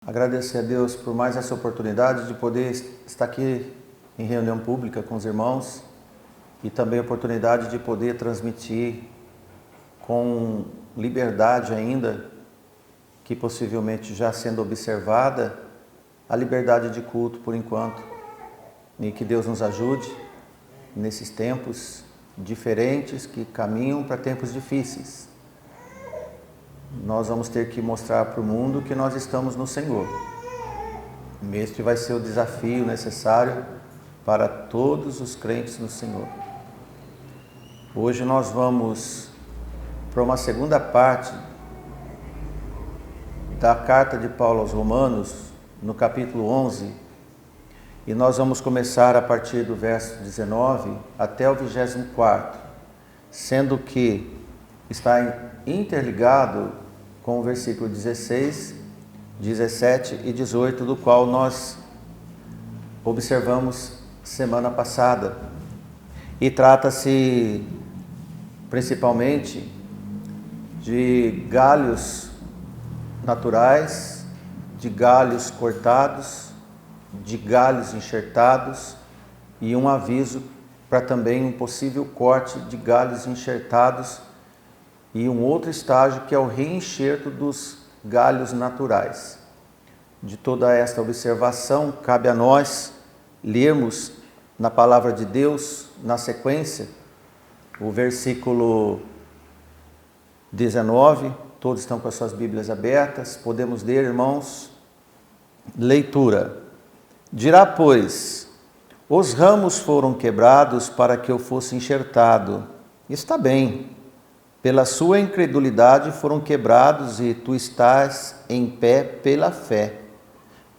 Agradecer a Deus por mais essa oportunidade de poder estar aqui em reunião pública com os irmãos e também a oportunidade de poder transmitir com liberdade ainda, que possivelmente já sendo observada, a liberdade de culto por enquanto. E que Deus nos ajude nesses tempos diferentes que caminham para tempos difíceis. Nós vamos ter que mostrar para o mundo que nós estamos no Senhor. Este vai ser o desafio necessário para todos os crentes no Senhor. Hoje nós vamos para uma segunda parte da carta de Paulo aos Romanos, no capítulo 11, e nós vamos começar a partir do verso 19 até o 24º, sendo que está interligado com o versículo 16, 17 e 18, do qual nós observamos semana passada. E trata-se principalmente de galhos naturais, de galhos cortados, de galhos enxertados e um aviso para também um possível corte de galhos enxertados e um outro estágio que é o reenxerto dos galhos naturais. De toda esta observação, cabe a nós lermos na palavra de Deus, na sequência, o versículo 19, todos estão com as suas Bíblias abertas, podemos ler, irmãos. Leitura. Dirá, pois, os ramos foram quebrados para que eu fosse enxertado. Está bem. Pela sua incredulidade foram quebrados e tu estás em pé pela fé.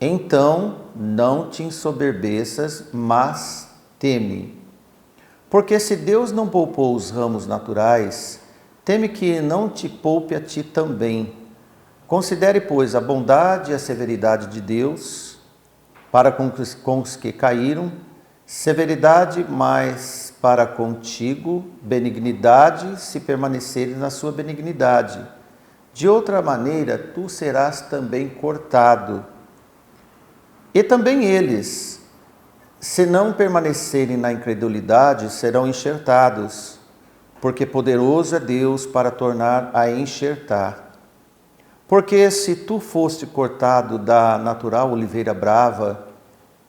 Então não te ensoberbeças, mas teme. Porque se Deus não poupou os ramos naturais, teme que não te poupe a ti também. Considere, pois, a bondade e a severidade de Deus para com os que caíram, severidade, mas para contigo, benignidade, se permaneceres na sua benignidade. De outra maneira, tu serás também cortado. E também eles, se não permanecerem na incredulidade, serão enxertados, porque poderoso é Deus para tornar a enxertar. Porque se tu foste cortado da natural oliveira brava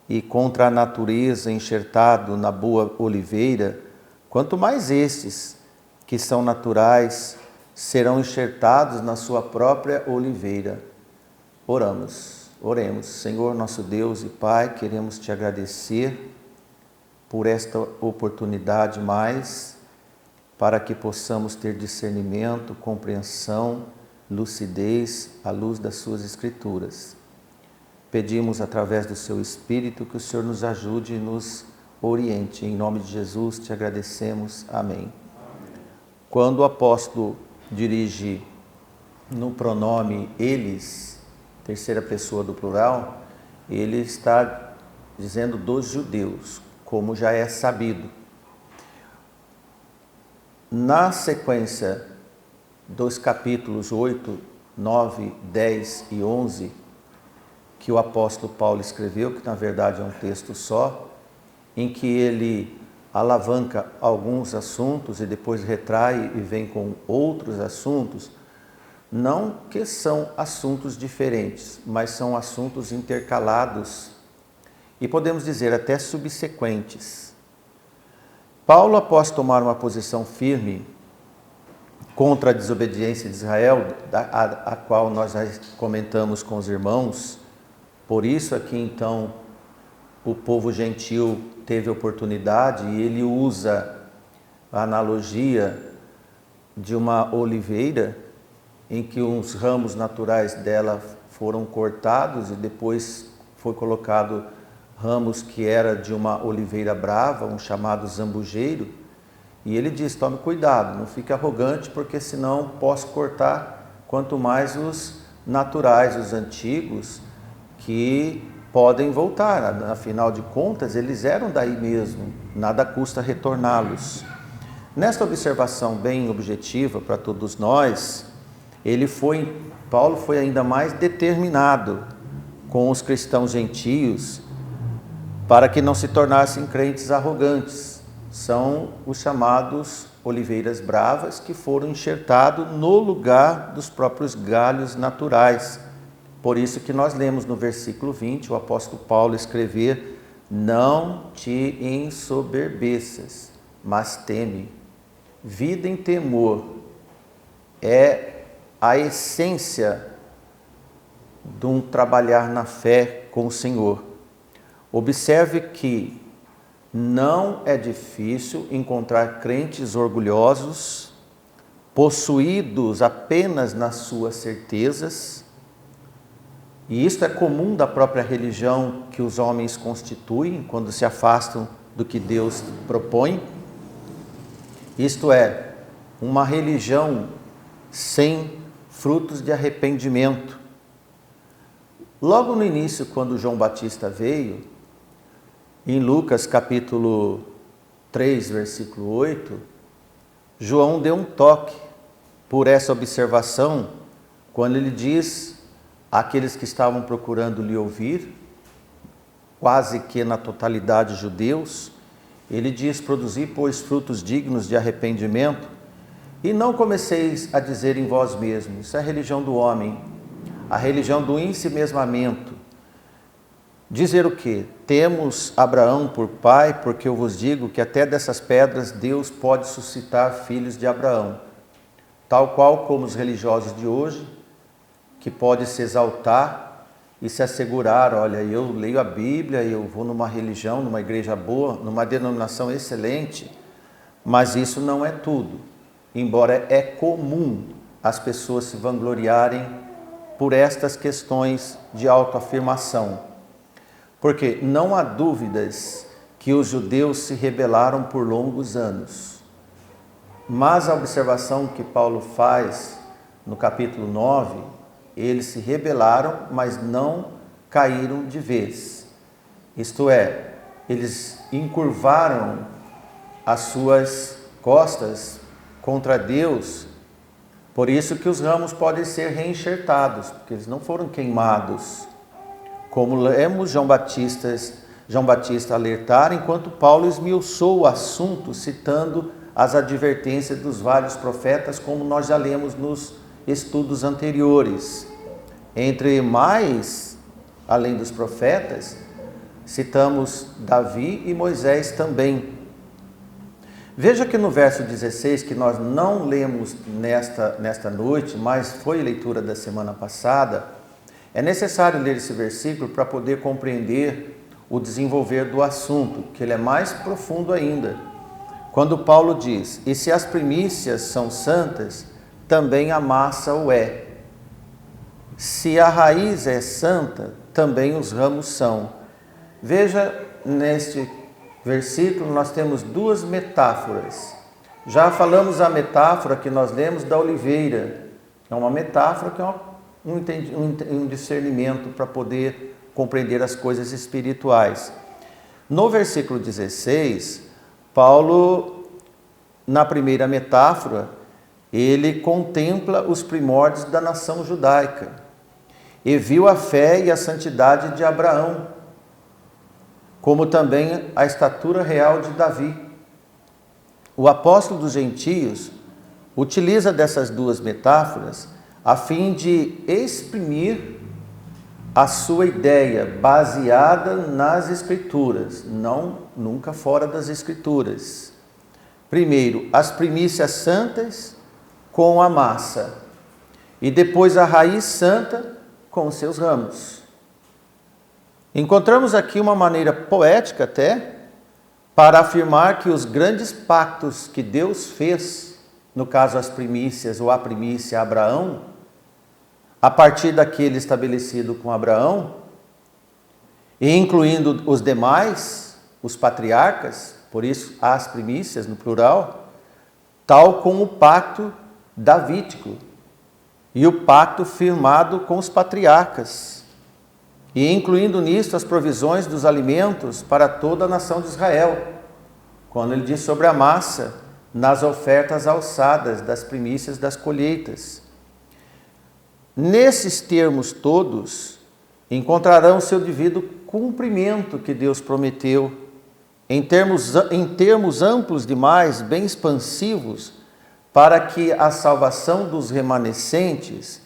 e contra a natureza enxertado na boa oliveira, quanto mais estes, que são naturais, serão enxertados na sua própria oliveira. Oremos. Senhor nosso Deus e Pai, queremos te agradecer por esta oportunidade mais, para que possamos ter discernimento, compreensão, lucidez à luz das suas Escrituras. Pedimos através do seu Espírito que o Senhor nos ajude e nos oriente. Em nome de Jesus te agradecemos. Amém. Quando o apóstolo dirige no pronome eles, terceira pessoa do plural, ele está dizendo dos judeus, como já é sabido. Na sequência dos capítulos 8, 9, 10 e 11, que o apóstolo Paulo escreveu, que na verdade é um texto só, em que ele alavanca alguns assuntos e depois retrai e vem com outros assuntos, não que são assuntos diferentes, mas são assuntos intercalados e podemos dizer até subsequentes. Paulo, após tomar uma posição firme contra a desobediência de Israel, a qual nós já comentamos com os irmãos, por isso aqui então o povo gentil teve oportunidade e ele usa a analogia de uma oliveira em que uns ramos naturais dela foram cortados e depois foi colocado ramos que era de uma oliveira brava, um chamado zambujeiro. E ele diz, tome cuidado, não fique arrogante, porque senão posso cortar, quanto mais os naturais, os antigos, que podem voltar. Afinal de contas, eles eram daí mesmo, nada custa retorná-los. Nesta observação bem objetiva para todos nós, Paulo foi ainda mais determinado com os cristãos gentios para que não se tornassem crentes arrogantes. São os chamados oliveiras bravas, que foram enxertados no lugar dos próprios galhos naturais. Por isso que nós lemos no versículo 20, o apóstolo Paulo escrever: não te ensoberbeças, mas teme. Vida em temor é a essência de um trabalhar na fé com o Senhor. Observe que não é difícil encontrar crentes orgulhosos, possuídos apenas nas suas certezas, e isto é comum da própria religião que os homens constituem quando se afastam do que Deus propõe. Isto é, uma religião sem frutos de arrependimento. Logo no início, quando João Batista veio, em Lucas capítulo 3, versículo 8, João deu um toque por essa observação, quando ele diz àqueles que estavam procurando lhe ouvir, quase que na totalidade judeus, ele diz: produzi, pois, frutos dignos de arrependimento, e não comeceis a dizer em vós mesmos. Isso é a religião do homem, a religião do ensimesmamento. Dizer o quê? Temos Abraão por pai, porque eu vos digo que até dessas pedras Deus pode suscitar filhos de Abraão. Tal qual como os religiosos de hoje, que pode se exaltar e se assegurar: olha, eu leio a Bíblia, eu vou numa religião, numa igreja boa, numa denominação excelente, mas isso não é tudo. Embora é comum as pessoas se vangloriarem por estas questões de autoafirmação. Porque não há dúvidas que os judeus se rebelaram por longos anos. Mas a observação que Paulo faz no capítulo 9, eles se rebelaram, mas não caíram de vez. Isto é, eles encurvaram as suas costas contra Deus. Por isso que os ramos podem ser reenxertados, porque eles não foram queimados. Como lemos João Batista alertar, enquanto Paulo esmiuçou o assunto, citando as advertências dos vários profetas, como nós já lemos nos estudos anteriores. Entre mais, além dos profetas, citamos Davi e Moisés também. Veja que no verso 16, que nós não lemos nesta noite, mas foi leitura da semana passada, é necessário ler esse versículo para poder compreender o desenvolver do assunto, que ele é mais profundo ainda. Quando Paulo diz: e se as primícias são santas, também a massa o é. Se a raiz é santa, também os ramos são. Veja, neste versículo nós temos duas metáforas. Já falamos a metáfora que nós lemos da oliveira. É uma metáfora que é um discernimento para poder compreender as coisas espirituais. No versículo 16, Paulo, na primeira metáfora, ele contempla os primórdios da nação judaica e viu a fé e a santidade de Abraão, como também a estatura real de Davi. O apóstolo dos gentios utiliza dessas duas metáforas a fim de exprimir a sua ideia baseada nas Escrituras, nunca fora das Escrituras. Primeiro, as primícias santas com a massa, e depois a raiz santa com os seus ramos. Encontramos aqui uma maneira poética até para afirmar que os grandes pactos que Deus fez, no caso as primícias ou a primícia a Abraão, a partir daquele estabelecido com Abraão, e incluindo os demais, os patriarcas, por isso as primícias no plural, tal como o pacto davídico e o pacto firmado com os patriarcas, e incluindo nisto as provisões dos alimentos para toda a nação de Israel, quando ele diz sobre a massa, nas ofertas alçadas das primícias das colheitas. Nesses termos todos, encontrarão seu devido cumprimento que Deus prometeu, em termos amplos demais, bem expansivos, para que a salvação dos remanescentes,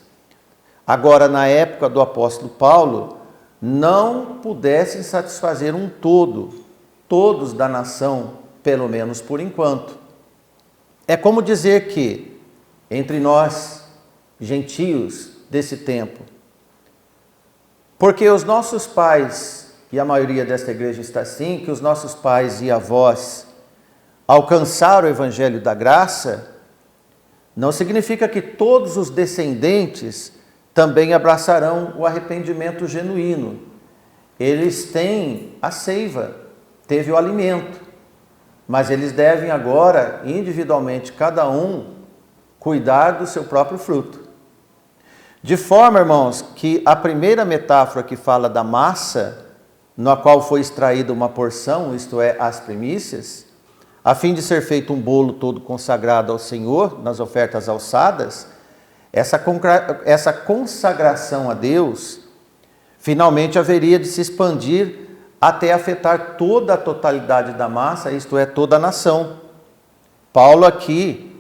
agora na época do apóstolo Paulo, não pudessem satisfazer um todo, todos da nação, pelo menos por enquanto. É como dizer que, entre nós, gentios desse tempo, porque os nossos pais, e a maioria desta igreja está assim, que os nossos pais e avós alcançaram o evangelho da graça, não significa que todos os descendentes também abraçarão o arrependimento genuíno. Eles têm a seiva, teve o alimento, mas eles devem agora, individualmente, cada um, cuidar do seu próprio fruto. De forma, irmãos, que a primeira metáfora que fala da massa, na qual foi extraída uma porção, isto é, as primícias, a fim de ser feito um bolo todo consagrado ao Senhor, nas ofertas alçadas, essa consagração a Deus, finalmente haveria de se expandir até afetar toda a totalidade da massa, isto é, toda a nação. Paulo aqui,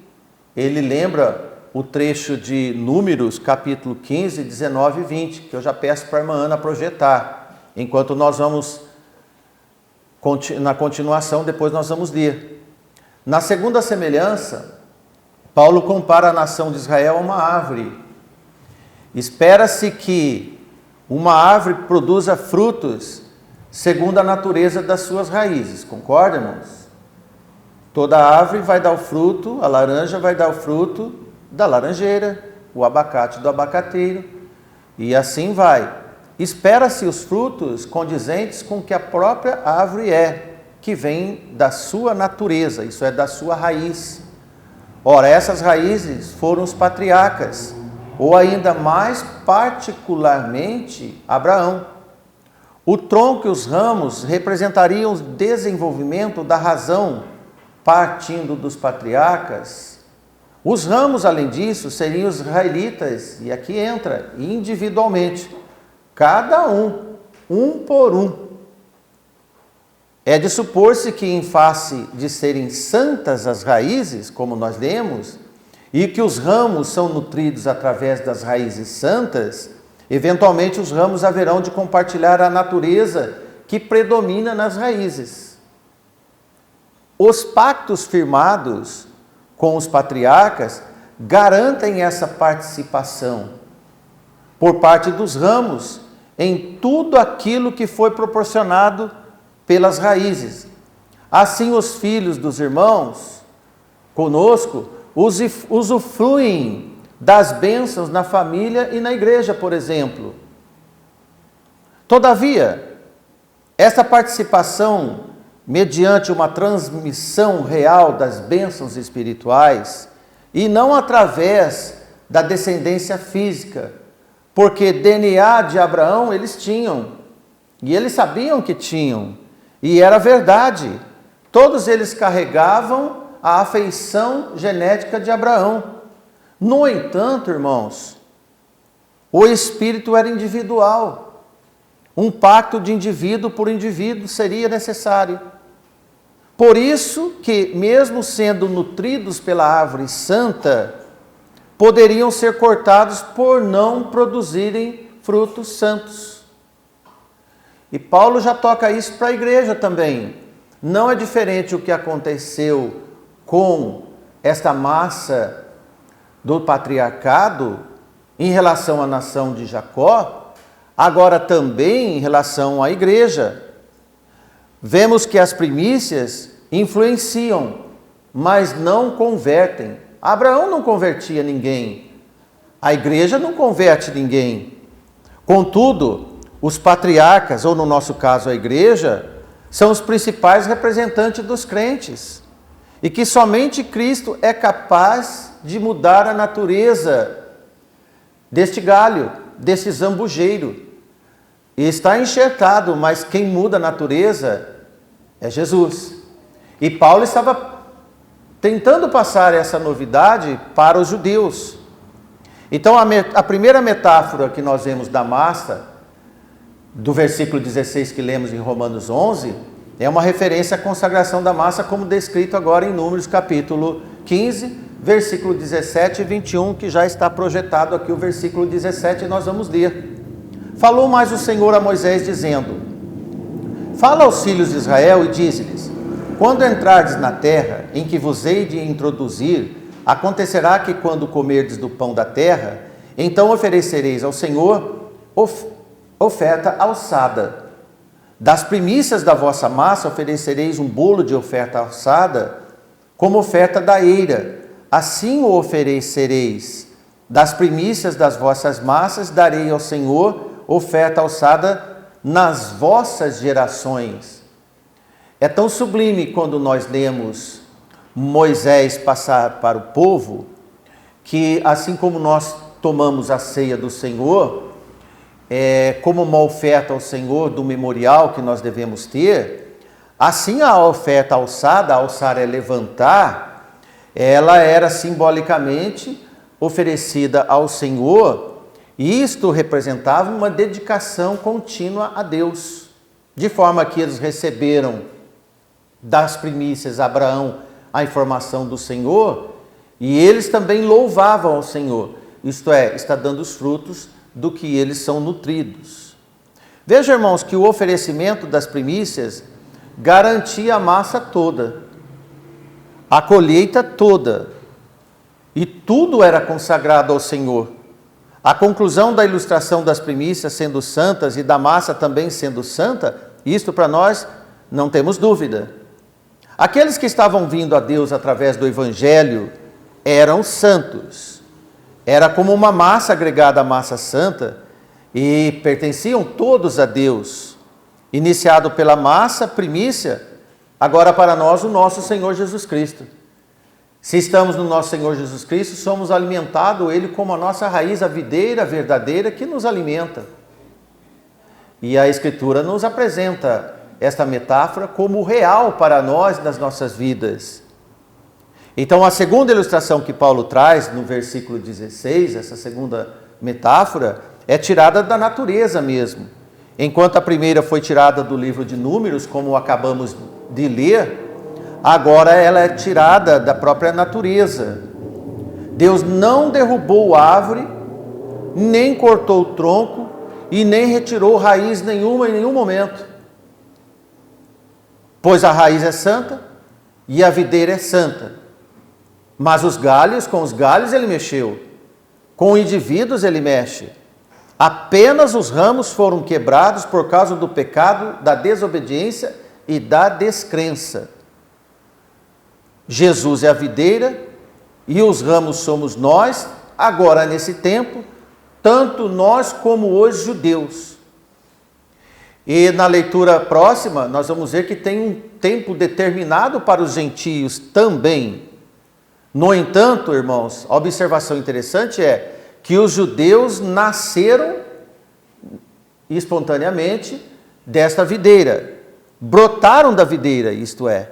ele lembra o trecho de Números, capítulo 15, 19 e 20, que eu já peço para a irmã Ana projetar, enquanto nós vamos, na continuação, depois nós vamos ler. Na segunda semelhança, Paulo compara a nação de Israel a uma árvore. Espera-se que uma árvore produza frutos segundo a natureza das suas raízes, concorda, irmãos? Toda árvore vai dar o fruto, a laranja vai dar o fruto da laranjeira, o abacate do abacateiro, e assim vai. Espera-se os frutos condizentes com o que a própria árvore é, que vem da sua natureza, isso é, da sua raiz. Ora, essas raízes foram os patriarcas, ou ainda mais particularmente Abraão. O tronco e os ramos representariam o desenvolvimento da razão, partindo dos patriarcas. Os ramos, além disso, seriam os israelitas, e aqui entra, individualmente, cada um por um. É de supor-se que, em face de serem santas as raízes, como nós lemos, e que os ramos são nutridos através das raízes santas, eventualmente os ramos haverão de compartilhar a natureza que predomina nas raízes. Os pactos firmados com os patriarcas garantem essa participação por parte dos ramos em tudo aquilo que foi proporcionado pelas raízes. Assim, os filhos dos irmãos conosco usufruem das bênçãos na família e na igreja, por exemplo. Todavia, essa participação mediante uma transmissão real das bênçãos espirituais e não através da descendência física, porque DNA de Abraão eles tinham, e eles sabiam que tinham, e era verdade. Todos eles carregavam a afeição genética de Abraão. No entanto, irmãos, o espírito era individual. Um pacto de indivíduo por indivíduo seria necessário. Por isso que, mesmo sendo nutridos pela árvore santa, poderiam ser cortados por não produzirem frutos santos. E Paulo já toca isso para a igreja também. Não é diferente o que aconteceu com esta massa do patriarcado em relação à nação de Jacó, agora também em relação à igreja. Vemos que as primícias influenciam, mas não convertem. Abraão não convertia ninguém, a igreja não converte ninguém. Contudo, os patriarcas, ou no nosso caso a igreja, são os principais representantes dos crentes, e que somente Cristo é capaz de mudar a natureza deste galho, desse zambujeiro. E está enxertado, mas quem muda a natureza é Jesus. E Paulo estava tentando passar essa novidade para os judeus. Então, a primeira metáfora que nós vemos da massa do versículo 16 que lemos em Romanos 11, é uma referência à consagração da massa, como descrito agora em Números capítulo 15, versículo 17 e 21, que já está projetado aqui o versículo 17, e nós vamos ler. Falou mais o Senhor a Moisés, dizendo: Fala aos filhos de Israel e dize-lhes: Quando entrardes na terra em que vos hei de introduzir, acontecerá que quando comerdes do pão da terra, então oferecereis ao Senhor oferta alçada. Das primícias da vossa massa oferecereis um bolo de oferta alçada, como oferta da eira. Assim o oferecereis. Das primícias das vossas massas darei ao Senhor oferta alçada nas vossas gerações. É tão sublime quando nós lemos Moisés passar para o povo, que assim como nós tomamos a ceia do Senhor, como uma oferta ao Senhor do memorial que nós devemos ter, assim a oferta alçada, alçar é levantar, ela era simbolicamente oferecida ao Senhor, e isto representava uma dedicação contínua a Deus, de forma que eles receberam das primícias Abraão a informação do Senhor, e eles também louvavam ao Senhor, isto é, está dando os frutos do que eles são nutridos. Veja, irmãos, que o oferecimento das primícias garantia a massa toda, a colheita toda, e tudo era consagrado ao Senhor. A conclusão da ilustração das primícias sendo santas e da massa também sendo santa, isto para nós não temos dúvida. Aqueles que estavam vindo a Deus através do Evangelho eram santos. Era como uma massa agregada à massa santa e pertenciam todos a Deus. Iniciado pela massa, primícia, agora para nós o nosso Senhor Jesus Cristo. Se estamos no nosso Senhor Jesus Cristo, somos alimentados Ele como a nossa raiz, a videira verdadeira que nos alimenta. E a Escritura nos apresenta esta metáfora como real para nós nas nossas vidas. Então, a segunda ilustração que Paulo traz no versículo 16, essa segunda metáfora, é tirada da natureza mesmo. Enquanto a primeira foi tirada do livro de Números, como acabamos de ler, agora ela é tirada da própria natureza. Deus não derrubou a árvore, nem cortou o tronco e nem retirou raiz nenhuma em nenhum momento. Pois a raiz é santa e a videira é santa. Mas os galhos, com os galhos ele mexeu, com indivíduos ele mexe. Apenas os ramos foram quebrados por causa do pecado, da desobediência e da descrença. Jesus é a videira e os ramos somos nós, agora nesse tempo, tanto nós como os judeus. E na leitura próxima, nós vamos ver que tem um tempo determinado para os gentios também. No entanto, irmãos, a observação interessante é que os judeus nasceram espontaneamente desta videira, brotaram da videira, isto é.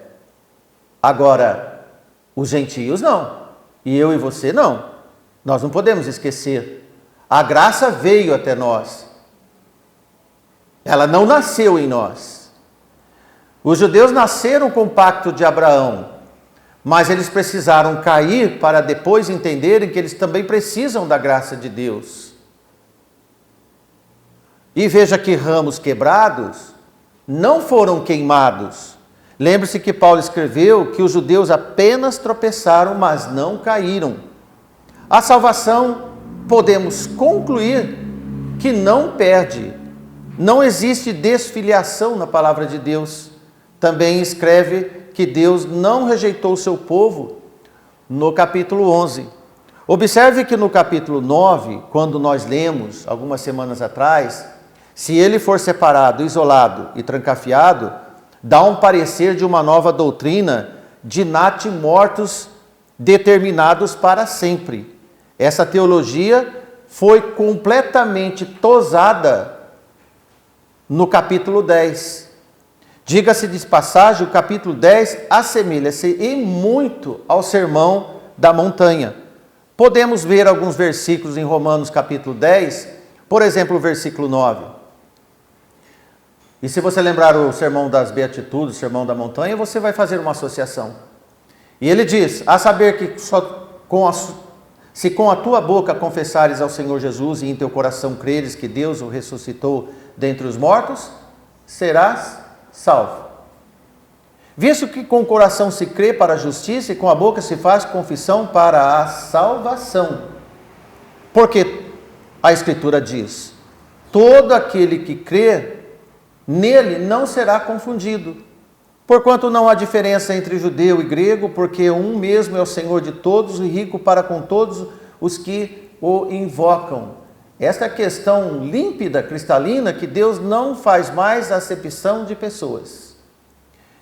Agora, os gentios não, e eu e você não. Nós não podemos esquecer. A graça veio até nós. Ela não nasceu em nós. Os judeus nasceram com o pacto de Abraão, mas eles precisaram cair para depois entenderem que eles também precisam da graça de Deus. E veja que ramos quebrados não foram queimados. Lembre-se que Paulo escreveu que os judeus apenas tropeçaram, mas não caíram. A salvação, podemos concluir que não perde. Não existe desfiliação na palavra de Deus. Também escreve que Deus não rejeitou o seu povo no capítulo 11. Observe que no capítulo 9, quando nós lemos, algumas semanas atrás, se ele for separado, isolado e trancafiado, dá um parecer de uma nova doutrina de natimortos determinados para sempre. Essa teologia foi completamente tosada no capítulo 10. Diga-se de passagem, o capítulo 10 assemelha-se em muito ao Sermão da Montanha. Podemos ver alguns versículos em Romanos capítulo 10, por exemplo, o versículo 9. E se você lembrar o sermão das Beatitudes, o sermão da montanha, você vai fazer uma associação. E ele diz, a saber que se com a tua boca confessares ao Senhor Jesus e em teu coração creres que Deus o ressuscitou dentre os mortos, serás salvo. Visto que com o coração se crê para a justiça e com a boca se faz confissão para a salvação. Porque a Escritura diz, todo aquele que crê nele não será confundido. Porquanto não há diferença entre judeu e grego, porque um mesmo é o Senhor de todos e rico para com todos os que o invocam. Esta é a questão límpida, cristalina, que Deus não faz mais acepção de pessoas.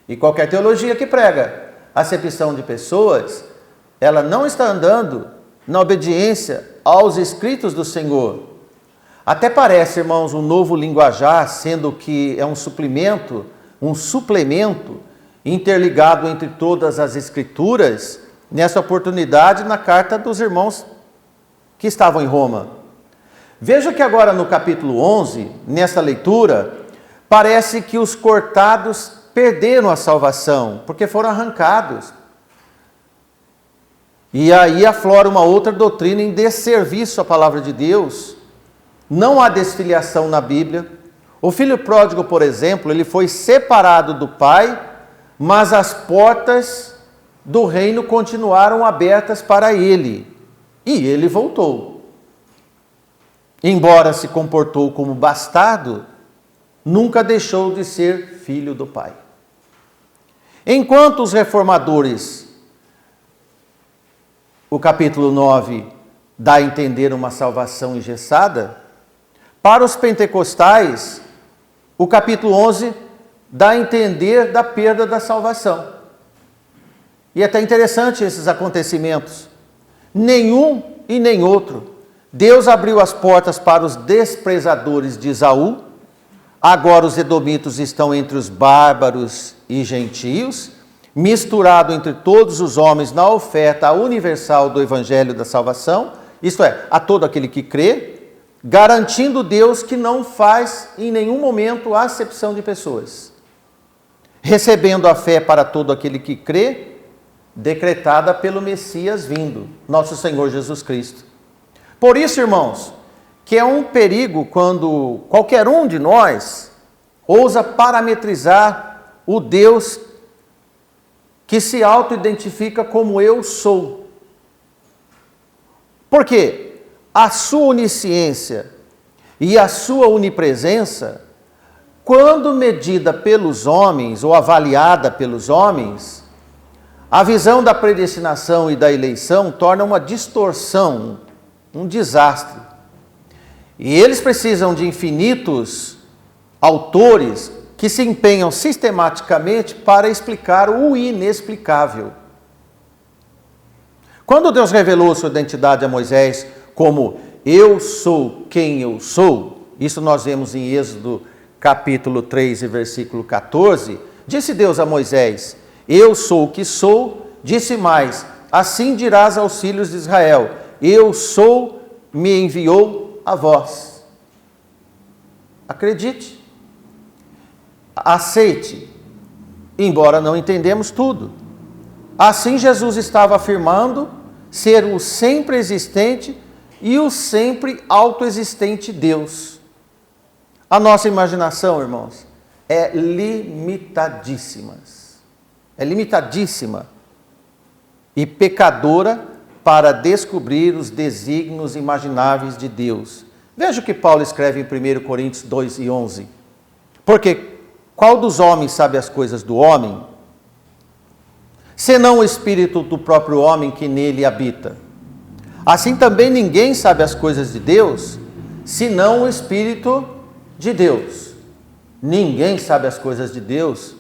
E qualquer teologia que prega acepção de pessoas, ela não está andando na obediência aos escritos do Senhor. Até parece, irmãos, um novo linguajar, sendo que é um suplemento interligado entre todas as escrituras, nessa oportunidade na carta dos irmãos que estavam em Roma. Veja que agora no capítulo 11, nessa leitura, parece que os cortados perderam a salvação, porque foram arrancados. E aí aflora uma outra doutrina em desserviço à palavra de Deus. Não há desfiliação na Bíblia. O filho pródigo, por exemplo, ele foi separado do pai, mas as portas do reino continuaram abertas para ele. E ele voltou. Embora se comportou como bastardo, nunca deixou de ser filho do pai. Enquanto os reformadores, o capítulo 9 dá a entender uma salvação engessada, para os pentecostais, o capítulo 11 dá a entender da perda da salvação. E é até interessante esses acontecimentos. Nenhum e nem outro. Deus abriu as portas para os desprezadores de Esaú. Agora os edomitas estão entre os bárbaros e gentios, misturado entre todos os homens na oferta universal do evangelho da salvação, isto é, a todo aquele que crê, garantindo Deus que não faz em nenhum momento acepção de pessoas. Recebendo a fé para todo aquele que crê, decretada pelo Messias vindo, nosso Senhor Jesus Cristo. Por isso, irmãos, que é um perigo quando qualquer um de nós ousa parametrizar o Deus que se auto-identifica como eu sou. Por quê? A sua onisciência e a sua onipresença, quando medida pelos homens ou avaliada pelos homens, a visão da predestinação e da eleição torna uma distorção, um desastre. E eles precisam de infinitos autores que se empenham sistematicamente para explicar o inexplicável. Quando Deus revelou sua identidade a Moisés como eu sou quem eu sou, isso nós vemos em Êxodo capítulo 3 e versículo 14, disse Deus a Moisés, eu sou o que sou, disse mais, assim dirás aos filhos de Israel, eu sou, me enviou a vós. Acredite, aceite, embora não entendemos tudo. Assim Jesus estava afirmando ser o sempre existente e o sempre autoexistente Deus. A nossa imaginação, irmãos, é limitadíssima. É limitadíssima e pecadora para descobrir os desígnios imagináveis de Deus. Veja o que Paulo escreve em 1 Coríntios 2 e 11. Porque qual dos homens sabe as coisas do homem, senão o espírito do próprio homem que nele habita? Assim também ninguém sabe as coisas de Deus, senão o Espírito de Deus. Ninguém sabe as coisas de Deus,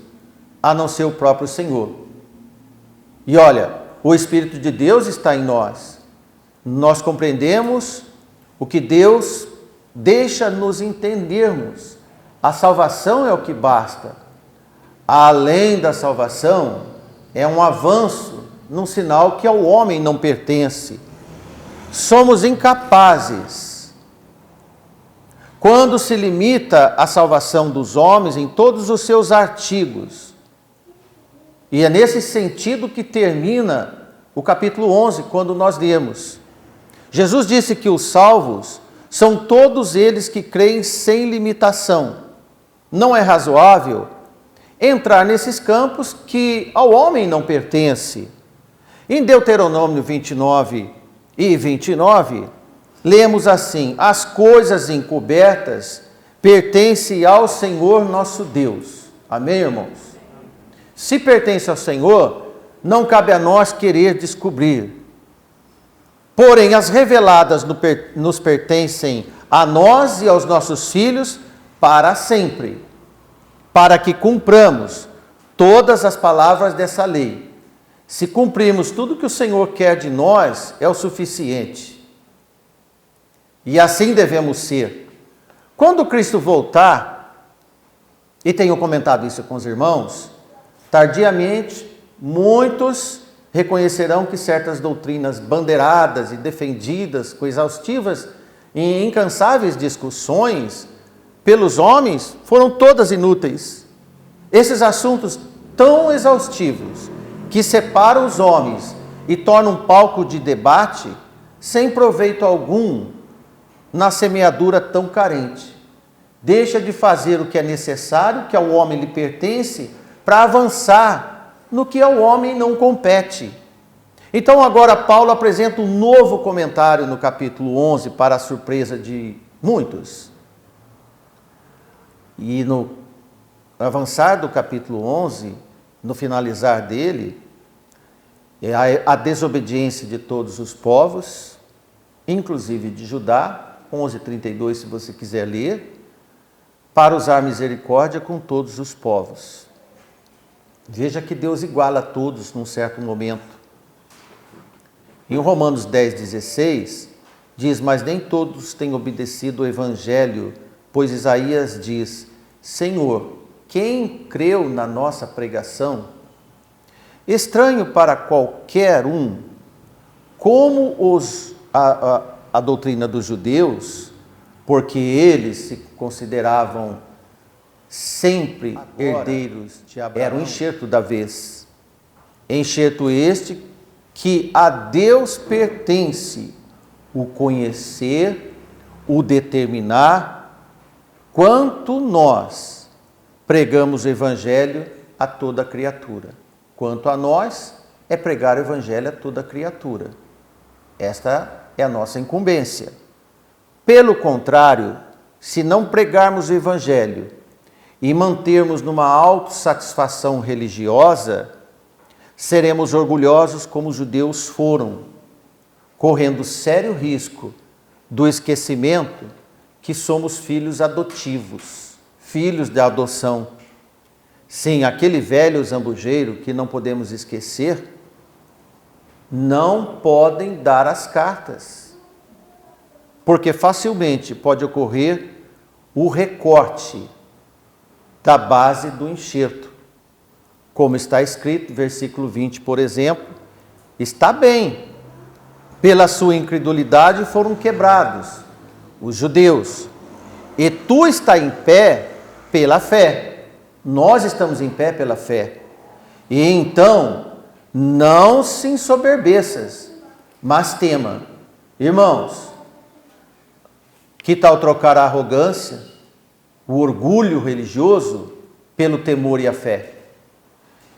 a não ser o próprio Senhor. E olha, o Espírito de Deus está em nós. Nós compreendemos o que Deus deixa nos entendermos. A salvação é o que basta. Além da salvação, é um avanço num sinal que ao homem não pertence. Somos incapazes. quando se limita à salvação dos homens em todos os seus artigos. E é nesse sentido que termina o capítulo 11, quando nós lemos. Jesus disse que os salvos são todos eles que creem sem limitação. Não é razoável entrar nesses campos que ao homem não pertence. Em Deuteronômio 29 e 29, lemos assim: as coisas encobertas pertencem ao Senhor nosso Deus. Amém, irmãos? Se pertence ao Senhor, não cabe a nós querer descobrir. Porém, as reveladas nos pertencem a nós e aos nossos filhos para sempre, para que cumpramos todas as palavras dessa lei. Se cumprirmos tudo que o Senhor quer de nós, é o suficiente. E assim devemos ser. Quando Cristo voltar, e tenho comentado isso com os irmãos, tardiamente, muitos reconhecerão que certas doutrinas bandeiradas e defendidas com exaustivas e incansáveis discussões pelos homens foram todas inúteis. Esses assuntos tão exaustivos que separam os homens e tornam um palco de debate sem proveito algum na semeadura tão carente. Deixa de fazer o que é necessário, que ao homem lhe pertence, para avançar no que ao homem não compete. Então agora Paulo apresenta um novo comentário no capítulo 11, para a surpresa de muitos. E no avançar do capítulo 11, no finalizar dele, é a desobediência de todos os povos, inclusive de Judá, 11:32, se você quiser ler, para usar misericórdia com todos os povos. Veja que Deus iguala a todos num certo momento. Em Romanos 10:16, diz: mas nem todos têm obedecido o evangelho, pois Isaías diz: Senhor, quem creu na nossa pregação? Estranho para qualquer um, como a doutrina dos judeus, porque eles se consideravam sempre herdeiros de Abraão, era o enxerto da vez. Enxerto este que a Deus pertence o conhecer, o determinar, quanto nós pregamos o evangelho a toda criatura. Quanto a nós, é pregar o evangelho a toda criatura. Esta é a nossa incumbência. Pelo contrário, se não pregarmos o evangelho e mantermos numa autossatisfação religiosa, seremos orgulhosos como os judeus foram, correndo sério risco do esquecimento que somos filhos adotivos, filhos de adoção. Sim, aquele velho zambujeiro que não podemos esquecer, não podem dar as cartas, porque facilmente pode ocorrer o recorte da base do enxerto. Como está escrito, versículo 20, por exemplo, está bem, pela sua incredulidade foram quebrados os judeus, e tu está em pé pela fé. Nós estamos em pé pela fé. E então, não se ensoberbeças, mas tema. Irmãos, que tal trocar a arrogância, o orgulho religioso, pelo temor e a fé?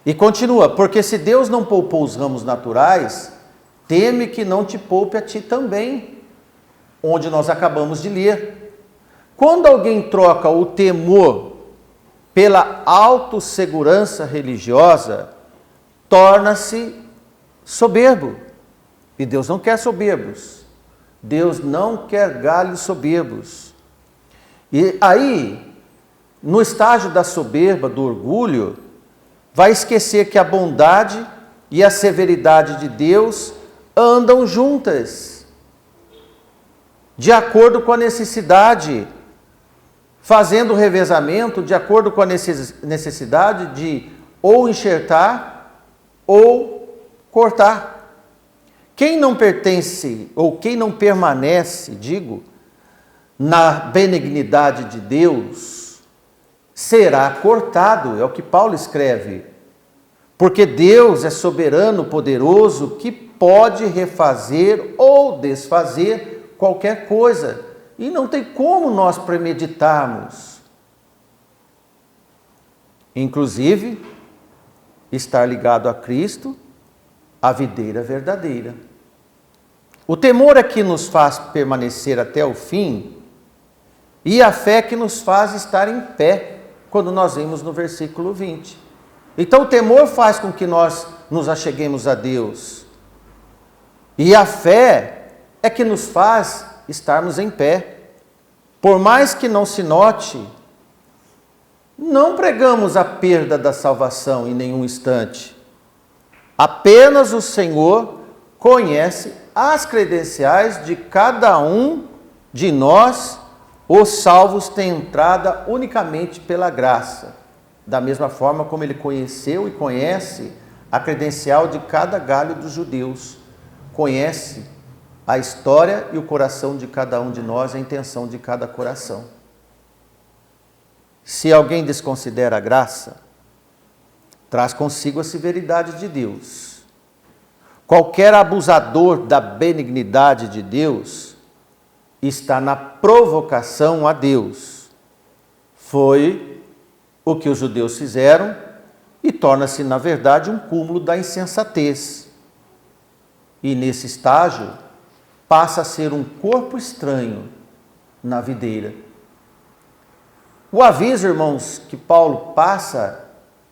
E continua: porque se Deus não poupou os ramos naturais, teme que não te poupe a ti também, onde nós acabamos de ler. Quando alguém troca o temor pela autossegurança religiosa, torna-se soberbo. E Deus não quer soberbos. Deus não quer galhos soberbos. E aí, no estágio da soberba, do orgulho, vai esquecer que a bondade e a severidade de Deus andam juntas, de acordo com a necessidade, fazendo o revezamento de acordo com a necessidade de ou enxertar ou cortar. Quem não pertence, ou quem não permanece, na benignidade de Deus, será cortado, é o que Paulo escreve. Porque Deus é soberano, poderoso, que pode refazer ou desfazer qualquer coisa. E não tem como nós premeditarmos. Inclusive, estar ligado a Cristo, a videira verdadeira. O temor é que nos faz permanecer até o fim, e a fé que nos faz estar em pé, quando nós vimos no versículo 20. Então o temor faz com que nós nos acheguemos a Deus. E a fé é que nos faz estarmos em pé. Por mais que não se note, não pregamos a perda da salvação em nenhum instante. Apenas o Senhor conhece as credenciais de cada um de nós. Os salvos têm entrada unicamente pela graça. Da mesma forma como ele conheceu e conhece a credencial de cada galho dos judeus. Conhece a história e o coração de cada um de nós, a intenção de cada coração. Se alguém desconsidera a graça, traz consigo a severidade de Deus. Qualquer abusador da benignidade de Deus está na provocação a Deus. Foi o que os judeus fizeram e torna-se, na verdade, um cúmulo da insensatez. E nesse estágio, passa a ser um corpo estranho na videira. O aviso, irmãos, que Paulo passa,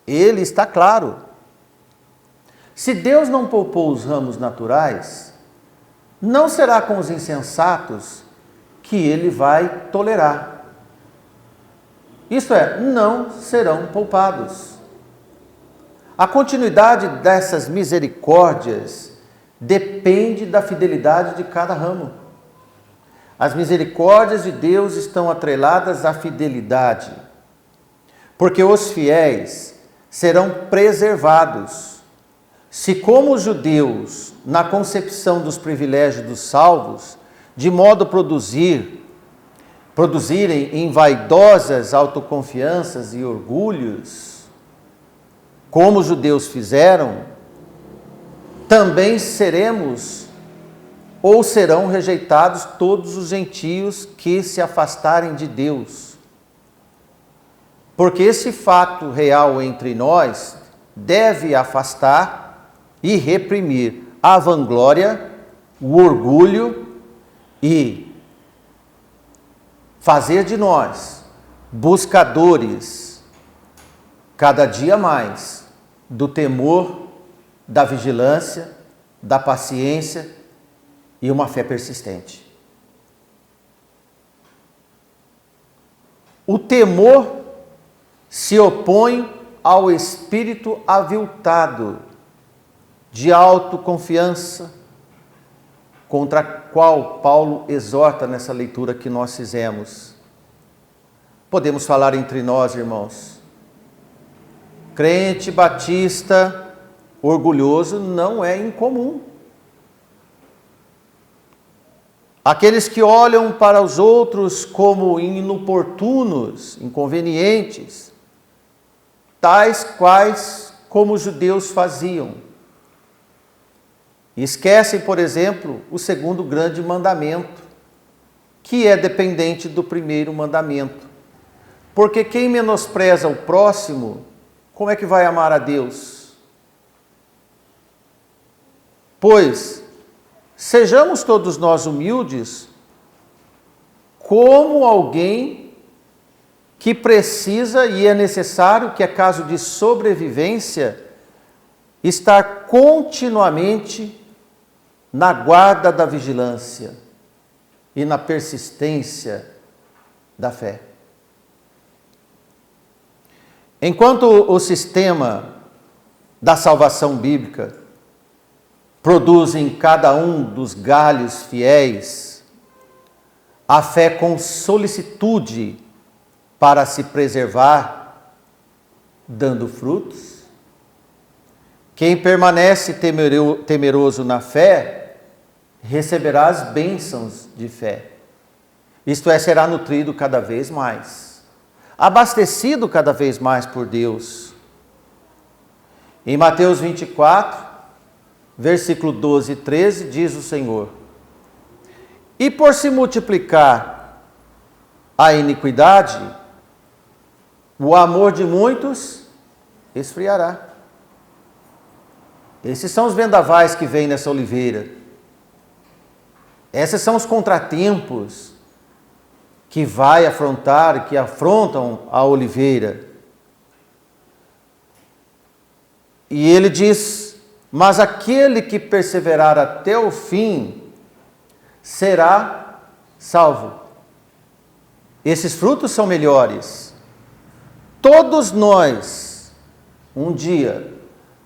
ele está claro. Se Deus não poupou os ramos naturais, não será com os insensatos que ele vai tolerar. Isto é, não serão poupados. A continuidade dessas misericórdias depende da fidelidade de cada ramo. As misericórdias de Deus estão atreladas à fidelidade, porque os fiéis serão preservados. Se, como os judeus, na concepção dos privilégios dos salvos, de modo a produzirem em vaidosas autoconfianças e orgulhos, como os judeus fizeram, também seremos ou serão rejeitados todos os gentios que se afastarem de Deus. Porque esse fato real entre nós deve afastar e reprimir a vanglória, o orgulho e fazer de nós buscadores, cada dia mais, do temor, da vigilância, da paciência e uma fé persistente. O temor se opõe ao espírito aviltado de autoconfiança, contra a qual Paulo exorta nessa leitura que nós fizemos. Podemos falar entre nós, irmãos. Crente batista orgulhoso não é incomum. Aqueles que olham para os outros como inoportunos, inconvenientes, tais quais como os judeus faziam. Esquecem, por exemplo, o segundo grande mandamento, que é dependente do primeiro mandamento. Porque quem menospreza o próximo, como é que vai amar a Deus? Pois, sejamos todos nós humildes, como alguém que precisa e é necessário, que é caso de sobrevivência, estar continuamente na guarda da vigilância e na persistência da fé. Enquanto o sistema da salvação bíblica produz em cada um dos galhos fiéis a fé com solicitude para se preservar, dando frutos, quem permanece temeroso na fé, receberá as bênçãos de fé. Isto é, será nutrido cada vez mais, abastecido cada vez mais por Deus. Em Mateus 24, versículo 12 e 13, diz o Senhor: e por se multiplicar a iniquidade, o amor de muitos esfriará. Esses são os vendavais que vêm nessa oliveira. Esses são os contratempos que vai afrontar, que afrontam a oliveira. E ele diz: mas aquele que perseverar até o fim será salvo. Esses frutos são melhores. Todos nós, um dia,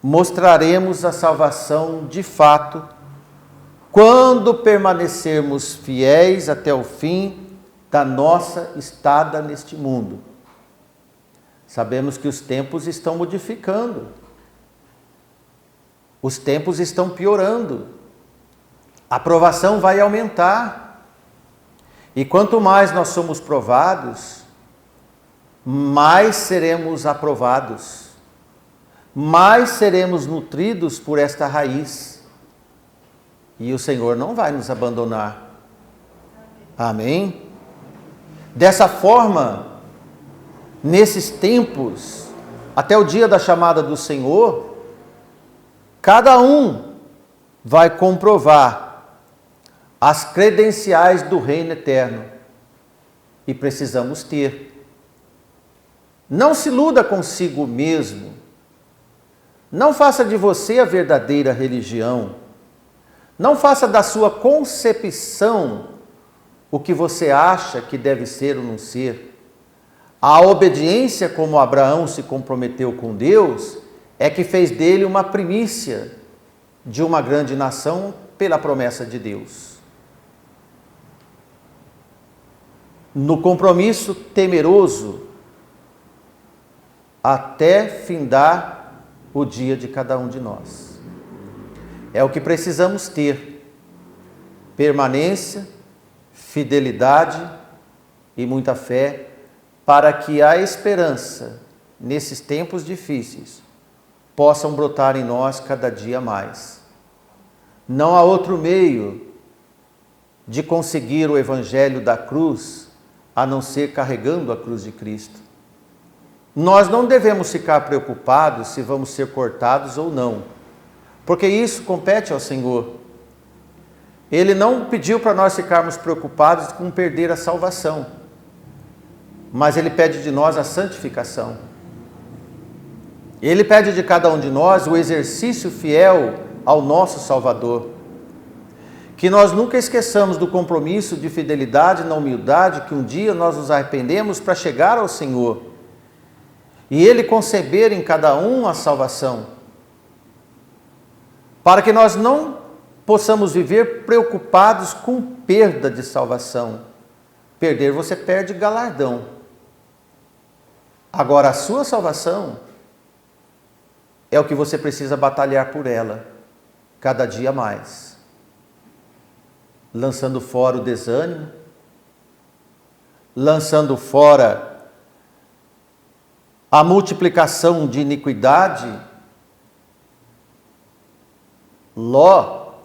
mostraremos a salvação de fato, quando permanecermos fiéis até o fim da nossa estada neste mundo. Sabemos que os tempos estão modificando. Os tempos estão piorando. A provação vai aumentar. E quanto mais nós somos provados, mais seremos aprovados. Mais seremos nutridos por esta raiz. E o Senhor não vai nos abandonar. Amém? Dessa forma, nesses tempos, até o dia da chamada do Senhor, cada um vai comprovar as credenciais do reino eterno. E precisamos ter. Não se iluda consigo mesmo. Não faça de você a verdadeira religião. Não faça da sua concepção o que você acha que deve ser ou não ser. A obediência, como Abraão se comprometeu com Deus, é que fez dele uma primícia de uma grande nação pela promessa de Deus. No compromisso temeroso, até findar o dia de cada um de nós. É o que precisamos ter: permanência, fidelidade e muita fé, para que a esperança, nesses tempos difíceis, possam brotar em nós cada dia mais. Não há outro meio de conseguir o evangelho da cruz, a não ser carregando a cruz de Cristo. Nós não devemos ficar preocupados se vamos ser cortados ou não, porque isso compete ao Senhor. Ele não pediu para nós ficarmos preocupados com perder a salvação, mas Ele pede de nós a santificação. Ele pede de cada um de nós o exercício fiel ao nosso Salvador. Que nós nunca esqueçamos do compromisso de fidelidade na humildade, que um dia nós nos arrependemos para chegar ao Senhor. E Ele conceber em cada um a salvação. Para que nós não possamos viver preocupados com perda de salvação. Perder, você perde galardão. Agora, a sua salvação é o que você precisa batalhar por ela, cada dia mais. Lançando fora o desânimo, lançando fora a multiplicação de iniquidade. Ló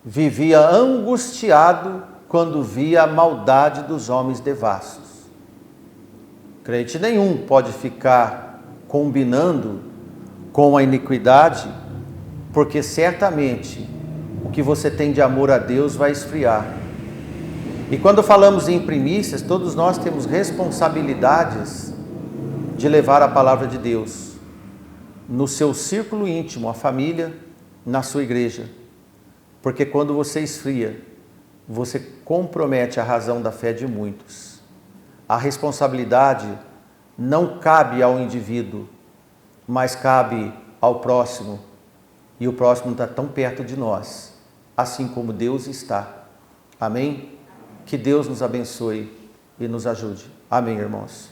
vivia angustiado quando via a maldade dos homens devassos. Crente nenhum pode ficar combinando com a iniquidade, porque certamente o que você tem de amor a Deus vai esfriar. E quando falamos em primícias, todos nós temos responsabilidades de levar a palavra de Deus no seu círculo íntimo, a família, na sua igreja. Porque quando você esfria, você compromete a razão da fé de muitos. A responsabilidade não cabe ao indivíduo, mas cabe ao próximo. E o próximo está tão perto de nós, assim como Deus está. Amém? Que Deus nos abençoe e nos ajude. Amém, irmãos?